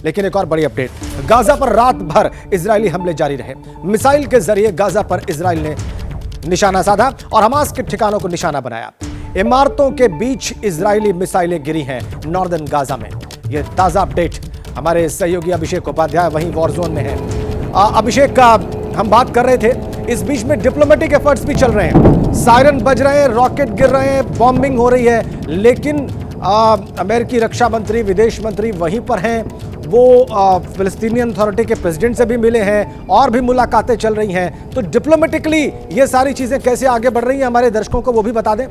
लेकिन एक और बड़ी अपडेट, गाजा पर रात भर इजरायली हमले जारी रहे। मिसाइल के जरिए गाजा पर इजराइल ने निशाना साधा और हमास के ठिकानों को निशाना बनाया। इमारतों के बीच इजरायली मिसाइलें गिरी हैं नॉर्दर्न गाजा में। यह ताजा अपडेट हमारे सहयोगी अभिषेक उपाध्याय वहीं वॉर जोन में है। अभिषेक का हम बात कर रहे थे, इस बीच में डिप्लोमेटिक एफर्ट्स भी चल रहे हैं, सायरन बज रहे हैं, रॉकेट गिर रहे हैं, बॉम्बिंग हो रही है, लेकिन अमेरिकी रक्षा मंत्री, विदेश मंत्री वहीं पर हैं। वो फिलिस्तीनियन अथॉरिटी के प्रेसिडेंट से भी मिले हैं और भी मुलाकातें चल रही हैं। तो डिप्लोमेटिकली ये सारी चीजें कैसे आगे बढ़ रही हैं, हमारे दर्शकों को वो भी बता दें।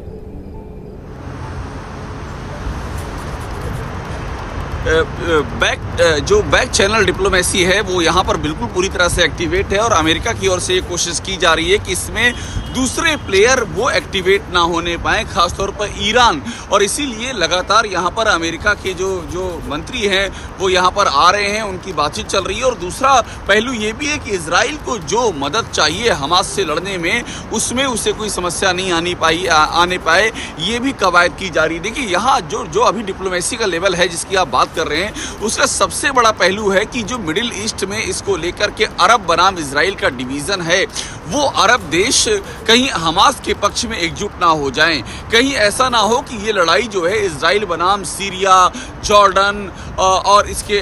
जो बैक चैनल डिप्लोमेसी है वो यहाँ पर बिल्कुल पूरी तरह से एक्टिवेट है और अमेरिका की ओर से ये कोशिश की जा रही है कि इसमें दूसरे प्लेयर वो एक्टिवेट ना होने पाए, खासतौर पर ईरान। और इसीलिए लगातार यहाँ पर अमेरिका के जो मंत्री हैं वो यहाँ पर आ रहे हैं, उनकी बातचीत चल रही है। और दूसरा पहलू ये भी है कि इजराइल को जो मदद चाहिए हमास से लड़ने में, उसमें उसे कोई समस्या नहीं आने पाए, ये भी कवायद की जा रही है। देखिए यहाँ जो अभी डिप्लोमेसी का लेवल है जिसकी आप बात कर रहे हैं, उसका सबसे बड़ा पहलू है कि जो मिडिल ईस्ट में इसको लेकर के अरब बनाम इजराइल का डिवीजन है, वो अरब देश कहीं हमास के पक्ष में एकजुट ना हो जाएं, कहीं ऐसा ना हो कि ये लड़ाई जो है इजराइल बनाम सीरिया, जॉर्डन और इसके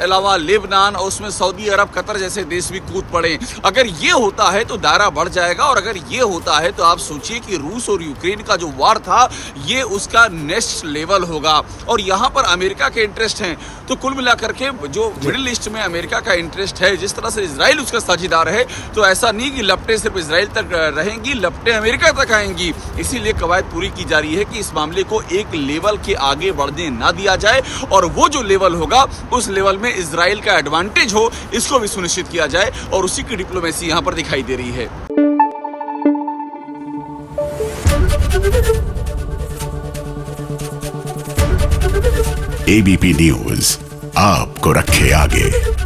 अलावा लेबनान और उसमें सऊदी अरब, कतर जैसे देश भी कूद पड़े। अगर ये होता है तो दायरा बढ़ जाएगा, और अगर ये होता है तो आप सोचिए कि रूस और यूक्रेन का जो वार था ये उसका नेक्स्ट लेवल होगा। और यहाँ पर अमेरिका के इंटरेस्ट हैं। तो कुल मिलाकर के जो मिडिल ईस्ट में अमेरिका का इंटरेस्ट है, जिस तरह से इजराइल उसका साझेदार है, तो ऐसा नहीं कि लपटें सिर्फ इजराइल तक रहेंगी, लपटें अमेरिका तक आएंगी। इसीलिए कवायद पूरी की जा रही है कि इस मामले को एक लेवल के आगे बढ़ने ना दिया जाए, और वो जो लेवल होगा उस लेवल में इजराइल का एडवांटेज हो, इसको भी सुनिश्चित किया जाए। और उसी की डिप्लोमेसी यहाँ पर दिखाई दे रही है। एबीपी न्यूज आपको रखे आगे।